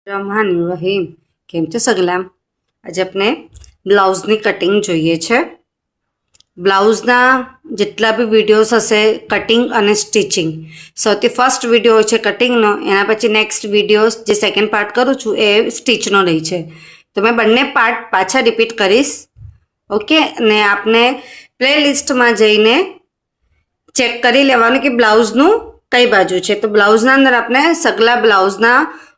रहमान रहीम केम छे सगला। आज अपने ब्लाउजनी कटिंग जोईए छे। ब्लाउजना जेटला बी विडियोज हशे कटिंग अने स्टिचिंग, सौथी फर्स्ट विडियो होय छे कटिंगनो, एना पछी नेक्स्ट विडियोज जे सेकंड पार्ट करूँ छूँ ए स्टिचनो रही छे। तो मैं बंने पार्ट पाछा रिपीट करीश। ओके, ने आपने प्लेलिस्ट में जईने चेक करी लेवानुं कि ब्लाउजनुं कई बाजू छे। तो ब्लाउजना अंदर आपने सगला ब्लाउजना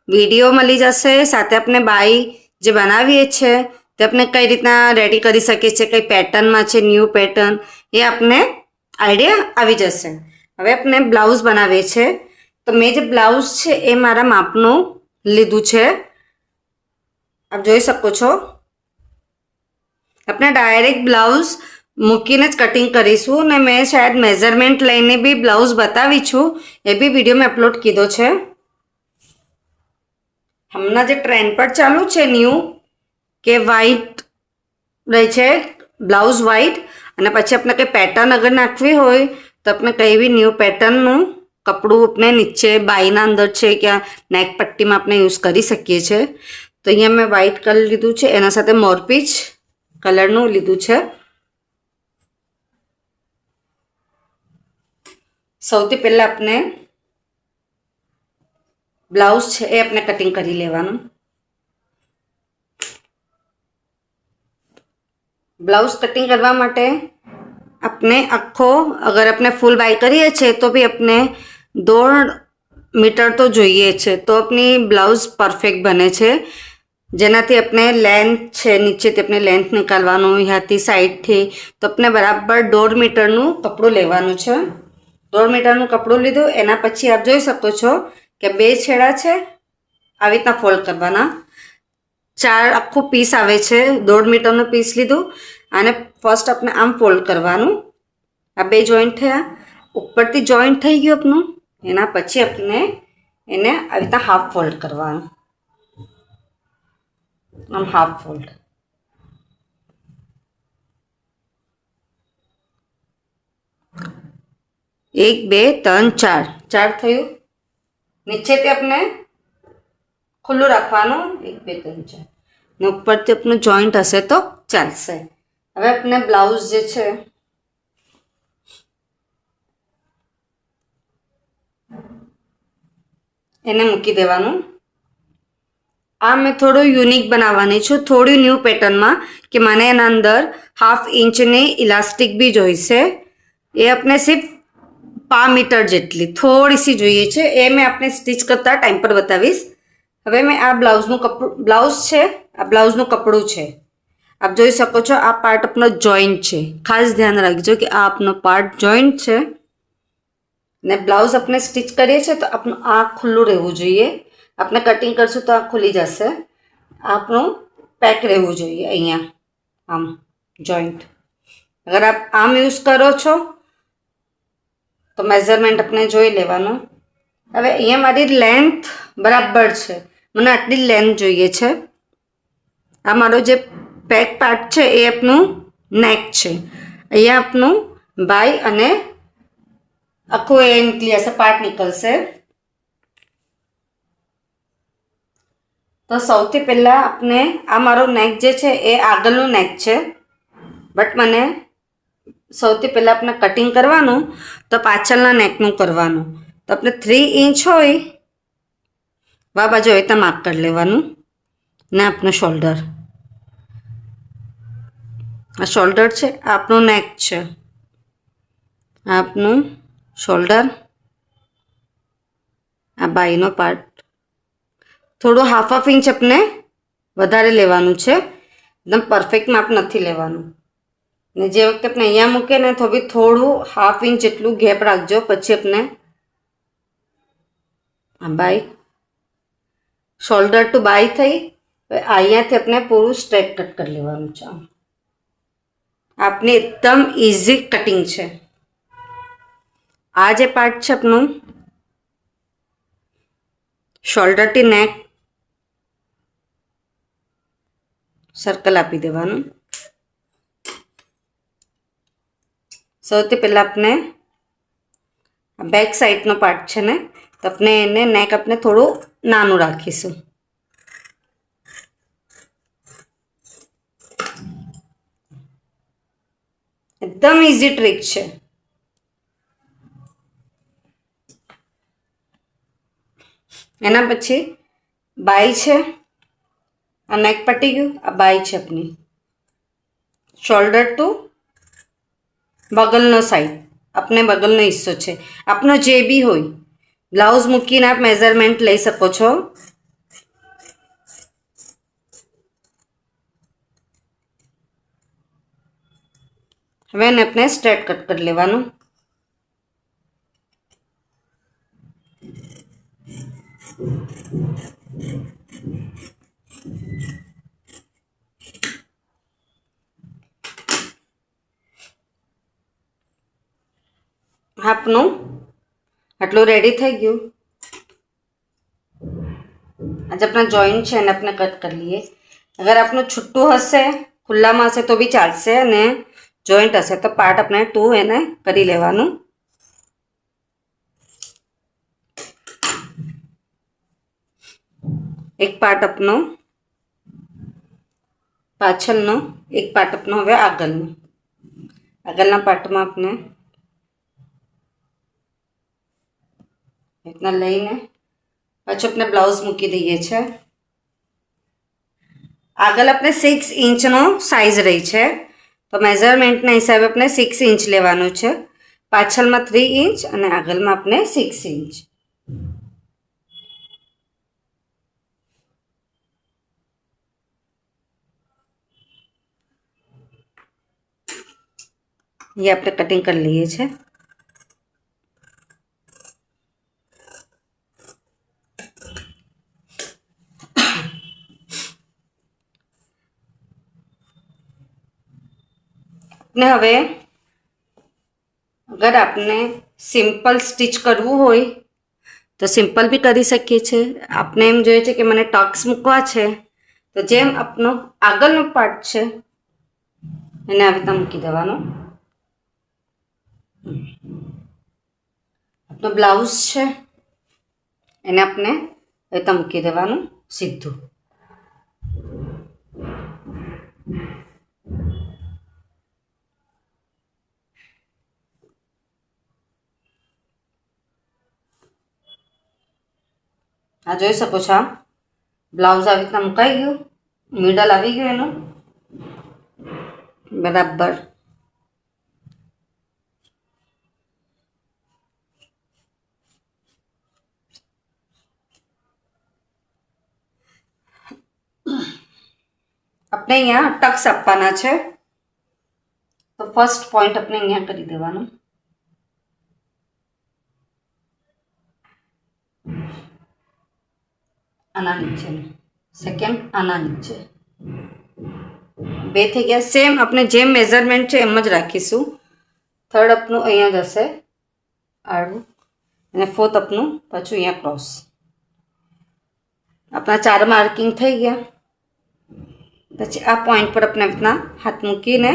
विडियो मळी जशे, साथे आपने बाई जे बनावीए छे ते आपने कई रीतना रेडी करी सके छे, कई पेटर्न में छे, न्यू पेटर्न ये आपने आइडिया आवी जशे। हवे आपने ब्लाउज बनावे छे तो मैं जे ब्लाउज छे ए मारा मापनुं लीधुं छे। आप जोई शको छो। अपने डायरेक्ट ब्लाउज मूकीने ज कटिंग करीशुं ने मैं शायद मेजरमेंट लईने बी ब्लाउज बतावी छूं, ए बी विडियो में अपलोड कीधो छे। हमना जे ट्रेंड पर चालू छे न्यू के व्हाइट रही छे ब्लाउज व्हाइट अने पछी अपने कई पेटर्न अगर नाखवी होय तो अपने कई भी न्यू पेटर्ननुं कपड़ू अपने नीचे बाईना अंदर छे क्या नेक पट्टी में अपने यूज करी सकीए छे। तो अहींया मैं व्हाइट कलर लीधुं छे, एना साथे मोरपीच कलरनुं लीधुं छे। सौथी पहला अपने ब्लाउज छे ए अपने कटिंग करी लेवानुं। ब्लाउज कटिंग करवा माटे अपने आखो अगर अपने फूल बाय करीए छे तो भी अपने 1.5 मीटर तो जोईए छे, तो अपनी ब्लाउज परफेक्ट बने छे। जेनाथी अपने लेंथ छे नीचे ते अपने लेंथ निकालवानुं, याथी साइड थी तो अपने बराबर 1.5 मीटरनुं कपड़ुं लेवानुं छे। 1.5 मीटरनुं कपड़ुं लीधुं, एना पछी आप जोई शको छो के 2 छेड़ा छे आवी रीतना फोल्ड करवाना। 4 आखुं पीस आवे छे, 1.5 मीटरनुं पीस लीधुं अने फर्स्ट अपने आम फोल्ड करवानुं। आ 2 जॉइंट थया, उपरथी जॉइंट थई गयुं आपनुं, एना पछी अपने एने आ रीतना हाफ फोल्ड करवानुं। आम हाफ फोल्ड, एक बे त्रण चार थयुं। नीचेथी अपने खुल्लू राखवानुं, 1 2 3 4 ने उपरथी अपनुं जॉइंट हशे तो चालशे। हवे अपने ब्लाउज जे छे एने मूकी देवानुं। आ मैं थोड़ो यूनिक बनाववानी छुं, थोड़ी न्यू पेटर्न में कि मने एना अंदर 1/2 इंचनी इलास्टिक भी जोईशे। ए अपने सिर्फ 1/2 मीटर जेटली थोड़ी सी जोईए छे, ए मैं आपने स्टिच करता टाइम पर बतावीश। हवे मैं आ ब्लाउजनुं कपड़ुं ब्लाउज छे, आ ब्लाउजनुं कपड़ुं छे। आप जोई शको छो आ पार्ट अपनो जॉइंट छे, खास ध्यान राखजो कि आ अपनो पार्ट जॉइंट छे ने ब्लाउज अपने स्टिच करीए छे तो अपनुं आ खुल्लू रहेवुं जोईए। अपने कटिंग करशुं तो आ खुली जशे। आपनुं पेक रहेवुं जोईए अहींया आम जॉइंट। अगर आप आम यूज करो छो तो मेजरमेंट अपने जोई लेवानुं। हवे अहींया मारी लेंथ बराबर छे, मने आटली लेंथ जोईए छे। आ मारो जे पेक पार्ट छे ए आपनुं नेक छे। अहींया आपनुं बाय अने आखो ए निकली जशे, पार्ट निकलशे। तो सौथी पहला अपने आ मारो नेक जे छे ए आगळनुं नेक छे, बट मने सौथी पहला अपने कटिंग करवानुं तो पाछळना नेकनुं करवानुं। तो अपने 3 इंच होय वा बाजू एवी रीतना मार्क कर लेवानुं ने आपनुं शोल्डर, आ शोल्डर छे, आपनुं नेक छे, आपनुं शोल्डर, आ बाईनो पार्ट। थोड़ो 1/2 इंच अपने वधारे लेवानुं छे, एकदम परफेक्ट माप नथी लेवानुं। ने जे वखते अपने अहींया मूके ने तो भी थोड़ू 1/2 इंच जेटलुं गेप राखजो। पछी अपने आ बाई शोल्डर टू बाई थई, अहींयाथी अपने पूरुं स्ट्रेट कट कर लेवानुं छे। आपनी एकदम इजी कटिंग छे। आ जे पार्ट छे अपनुं शोल्डर टी नेक सर्कल आपी देवानुं। सौथी पहला अपने बेक साइड नो पार्ट छे ने तो अपने एने नेक अपने थोड़ू नानुं राखीशुं। एकदम इजी ट्रीक है। एना पछी बाई है, आ नेक पटी गयु, आ बाई है अपनी शोल्डर टू बगलनो साइड, अपने बगलनो हिस्सो है आपनो जे भी होय ब्लाउज मूकीने आप मेजरमेंट लई सको छो। हवे ने अपने स्ट्रेट कट कर लेवानुं। आपनु आटलू रेडी थई गयुं। आज अपना जॉइंट है अपने कट कर लिए। अगर आपनु छुट्टू हशे खुल्ला में हशे तो भी चालशे ने जॉइंट हशे तो पार्ट अपने 2 एने करी लेवानुं। एक पार्ट अपनो पाछळनो, एक पार्ट अपनो हवे आगळनो। आगळना पार्ट में अपने इतना लईने पाछो अपने ब्लाउज मूकी दईए छे। आगळ अपने 6 इंच नो साइज रही है तो मेजरमेंट ना हिसाबे अपने 6 इंच लेवानुं छे। पाछळ में 3 इंच अने आगळ में अपने 6 इंच। ये अपने कटिंग कर लिए छे। ने हवे अगर आपने सिंपल स्टीच करवू होय तो सिंपल भी करी सकीए छे। आपने एम जोईए छे कि मने टक्स मूकवा छे तो जेम आपनो आगळनो पार्ट छे एने आ रीते मूकी देवानो। अपनो ब्लाउज छे एने आपने आ रीते मूकी देवानो सीधुं। आ जोई सको छो ब्लाउज आ रीतना मुकाई गयुं, मिडल आवी गयुं एनुं बराबर। अपने अहींया टक्स आपवाना छे तो फर्स्ट पॉइंट अपने अहींया करी देवानुं। आना नीचे सेकेंड आना नीचे बे थई गया। सेम अपने जेम मेजरमेंट है एम ज राखीशुं। थर्ड अपनु अहींया जशे आडू अने फोर्थ अपनु पाछुं अहींया क्रॉस। अपना 4 मार्किंग थई गया। पछी आ पॉइंट पर अपने अपना हाथ मूकीने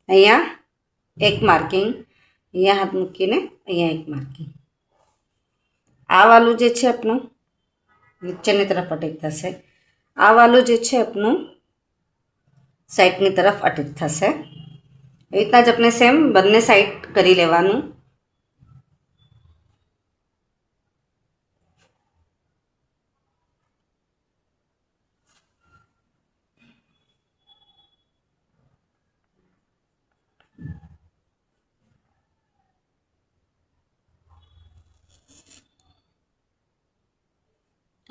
अहींया एक मार्किंग, अहींया हाथ मूकीने अहींया एक मार्किंग। आ वालू जे छे अपनु नीचेनी तरफ अटेक थशे, आ वालू जे छे अपनु साइडनी तरफ अटेक थशे। एवी रीतना ज अपने सेम बंने साइड करी लेवानुं।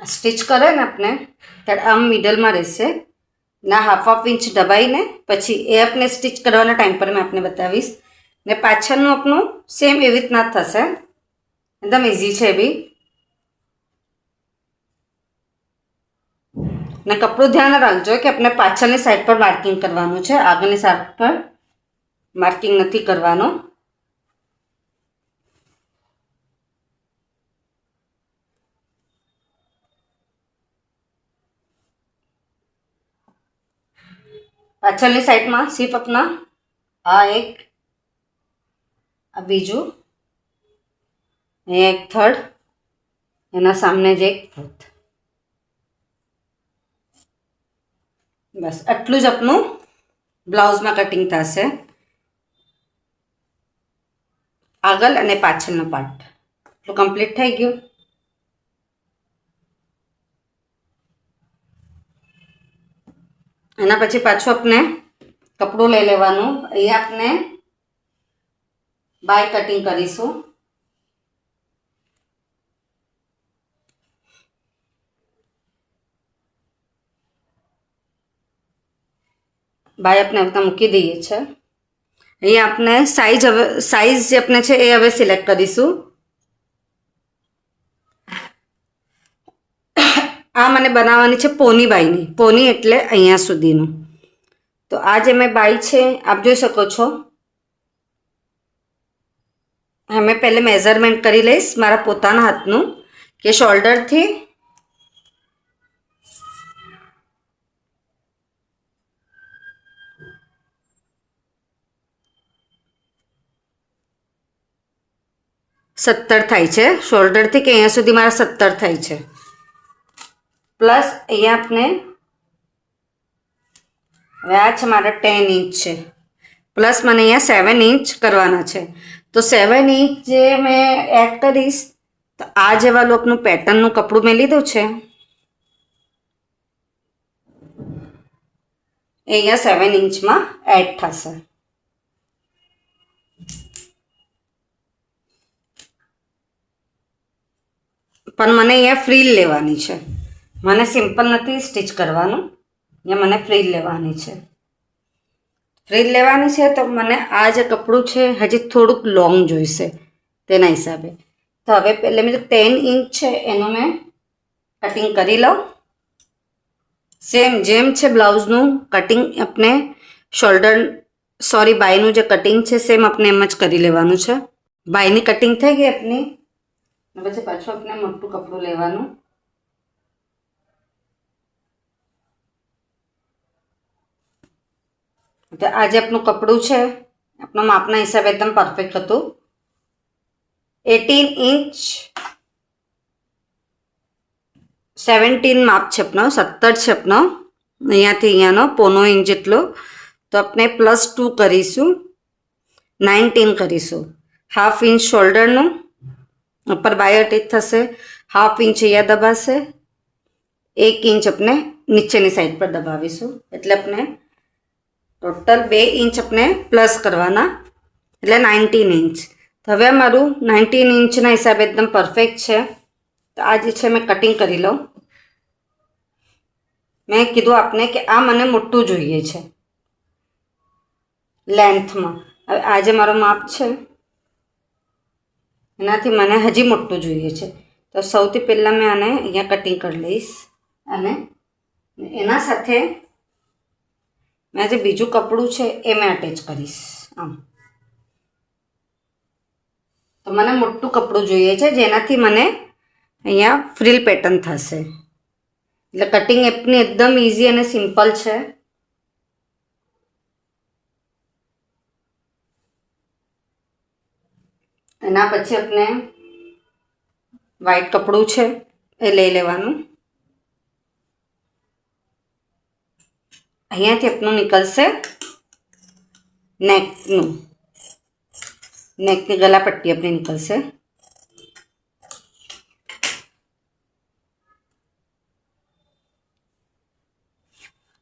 स्टीच करे ने अपने त्यारे आम मिडल में रहेशे ना हाफ इंच दबाईने पछी ए अपने स्टीच करवाना टाइम पर मैं आपने बतावीश ने पाछळनुं आपनुं सेम एवी रीतना थशे। एकदम इजी छे बी। ने कपड़ुं ध्यान राखजो कि अपने पाछळनी साइड पर मार्किंग करवानुं छे, आगळनी साइड पर मार्किंग नथी करवानुं। पाछळनी साइड में सिर्फ अपना आ एक आ बीजू एक थर्ड एना सामने ज एक फोर्थ बस आटलू ज अपनु ब्लाउज में कटिंग थशे। આગળ અને પાછળનો પાર્ટ તો કમ્પ્લીટ થઈ ગયું. એના પછી પાછું આપણે કપડું લઈ લેવાનું. અહીંયા આપણે બાય કટિંગ કરીશું. બાય આપણે હવે મૂકી દઈએ છીએ. અહીંયા આપણે સાઈઝ જે આપણે છે એ હવે સિલેક્ટ કરીશું. આ મને બનાવવાની છે પોની બાયની. પોની એટલે અહીંયા સુધીનું. તો આ જે મેં બાય છે આપ જોઈ શકો છો. મેં પહેલે મેઝરમેન્ટ કરી લઈશ મારા પોતાના હાથનું કે શોલ્ડરથી સત્તર થાય છે. શોલ્ડરથી કે અહીંયા સુધી મારા 70 થાય છે. પ્લસ અહીંયા આપણે હવે આ છે મારા 10 ઇંચ છે. પ્લસ મને અહીંયા 7 ઇંચ કરવાના છે. તો 7 ઇંચ જે મેં એડ કરીશ તો આ જે વાળું આપણું પેટર્નનું કપડું મેં લીધું છે એ અહીંયા 7 ઇંચમાં એડ થશે. પણ મને અહીંયા ફ્રીલ લેવાની છે. મને સિમ્પલ નથી સ્ટિચ કરવાનું. અહીંયા મને ફ્રીલ લેવાની છે. ફ્રીલ લેવાની છે તો મને આ જે કપડું છે હજી થોડુંક લોંગ જોઈશે તેના હિસાબે. તો હવે પહેલે મેં 10 ઇંચ છે એનું મેં કટિંગ કરી લઉં. સેમ જેમ છે બ્લાઉઝનું કટિંગ આપણે બાયનું જે કટિંગ છે સેમ આપણે એમ જ કરી લેવાનું છે. બાયની કટિંગ થઈ ગઈ આપણી. પછી પાછું આપણે મોટું કપડું લેવાનું. તો આ જે આપણું કપડું છે આપણા માપના હિસાબે એકદમ પરફેક્ટ હતું. 18 ઇંચ 17 માપ છે આપણો. 17 છે આપણો અહીંયાથી અહીંયાનો પોનો ઇંચ જેટલો. તો આપણે +2 કરીશું. 19 કરીશું. હાફ ઇંચ શોલ્ડરનું ઉપર બાય અટેચ થશે. હાફ ઇંચ અહીંયા દબાશે. 1 ઇંચ આપણે નીચેની સાઈડ પર દબાવીશું. એટલે આપણે ટોટલ 2 ઇંચ આપણે પ્લસ કરવાના એટલે 19 ઇંચ. તો હવે મારું 19 ઇંચના હિસાબે એકદમ પરફેક્ટ છે. તો આ જે છે મેં કટિંગ કરી લઉં. મેં કીધું આપને કે આ મને મોટું જોઈએ છે લેન્થમાં. હવે આ જે મારો માપ છે એનાથી મને હજી મોટું જોઈએ છે. તો સૌથી પહેલાં મેં આને અહીંયા કટિંગ કરી લઈશ. અને એના સાથે મેં જે બીજું કપડું છે એ મેં અટેચ કરીશ આમ. તો મને મોટું કપડું જોઈએ છે જેનાથી મને અહીંયા ફ્રીલ પેટર્ન થશે. એટલે કટિંગ એપની એકદમ ઇઝી અને સિમ્પલ છે. એના પછી આપણે વ્હાઈટ કપડું છે એ લઈ લેવાનું. અહીંયાથી આપણું નીકળશે નેકની ગલાપટ્ટી આપણી નીકળશે.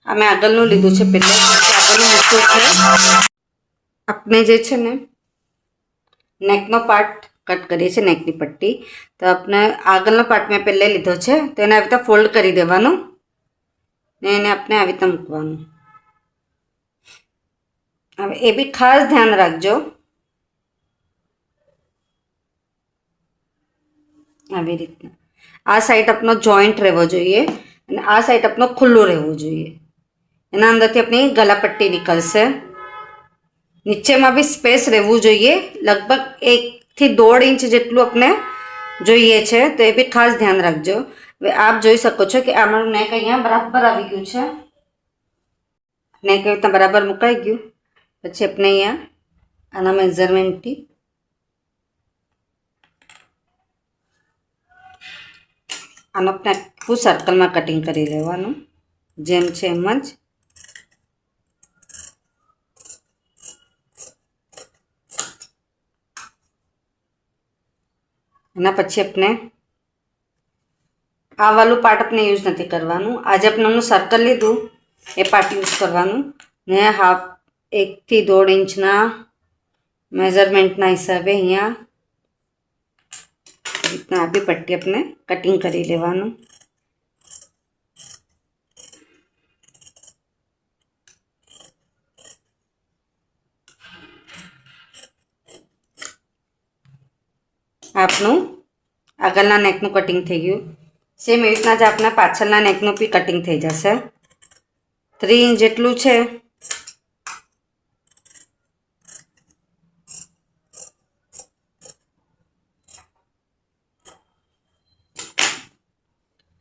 આ મેં આગળનું લીધું છે પહેલાં. આગળનું મોટું છે. આપણે જે છે ને નેકનો પાર્ટ કટ કરીએ છીએ નેકની પટ્ટી. તો આપણે આગળનો પાર્ટ મેં પહેલાં લીધો છે તો એને આવી રીતે ફોલ્ડ કરી દેવાનું ને એને આપણે આવી રીતે મૂકવાનું. હવે એ બી ખાસ ધ્યાન રાખજો આવી રીતના આ સાઈડ આપણો જોઈન્ટ રહેવો જોઈએ અને આ સાઈડ આપણો ખુલ્લું રહેવું જોઈએ. એના અંદરથી આપણી ગલાપટ્ટી નીકળશે. નીચેમાં બી સ્પેસ રહેવું જોઈએ. લગભગ 1 થી 1.5 ઇંચ જેટલું આપણે જોઈએ છે. તો એ બી ખાસ ધ્યાન રાખજો. હવે આપ જોઈ શકો છો કે અમારું નેક અહીંયા બરાબર આવી ગયું છે. નેક એવી રીતના બરાબર મુકાઈ ગયું. પછી આપણે અહીંયા આના મેઝરમેન્ટથી આનો આપણે આખું સર્કલમાં કટિંગ કરી લેવાનું જેમ છે એમ જ. એના પછી આપણે આ વાળું પાર્ટ આપણે યુઝ નથી કરવાનું. આજે આપણે સર્કલ લીધું એ પાર્ટ યુઝ કરવાનું ને 1 થી 1.5 ઇંચના મેઝરમેન્ટના હિસાબે અહીંયા રીતના આપી પટ્ટી આપણે કટિંગ કરી લેવાનું. આપણું આગળના નેકનું કટિંગ થઈ ગયું. સેમ એવી રીતના જ આપણા પાછળના નેકનું બી કટિંગ થઈ જશે. 3 ઇંચ જેટલું છે.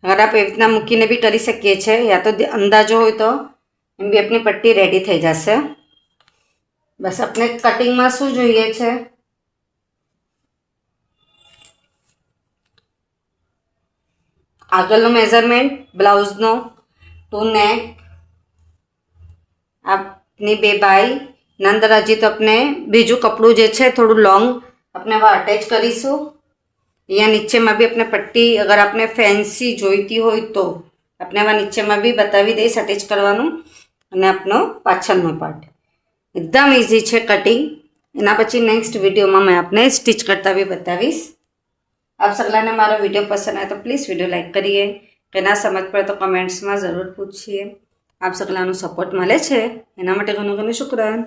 અગર આપ એવી રીતના મૂકીને બી કરી શકીએ છીએ, યા તો અંદાજો હોય તો એમ બી આપણી પટ્ટી રેડી થઈ જશે. બસ આપણે કટિંગમાં શું જોઈએ છે, આગળનો મેઝરમેન્ટ બ્લાઉઝનો ટુ નેક, આપની 2 બાય અંદર હજી તો આપણે બીજું કપડું જે છે થોડું લોંગ આપણે હવે અટેચ કરીશું. અહીંયા નીચેમાં બી આપણે પટ્ટી અગર આપણે ફેન્સી જોઈતી હોય તો આપણે આવા નીચેમાં બી બતાવી દઈશ અટેચ કરવાનું. અને આપનો પાછળનો પાર્ટ એકદમ ઇઝી છે કટિંગ. એના પછી નેક્સ્ટ વિડીયોમાં મેં આપને સ્ટિચ કરતા બી બતાવીશ. આપ સગલાને મારો વિડીયો પસંદ આવે તો પ્લીઝ વિડીયો લાઈક કરીએ, કે ના સમજ પડે તો કમેન્ટ્સમાં જરૂર પૂછીએ. આપ સગલાનો સપોર્ટ મળે છે એના માટે ઘણું ઘણું શુક્રાન.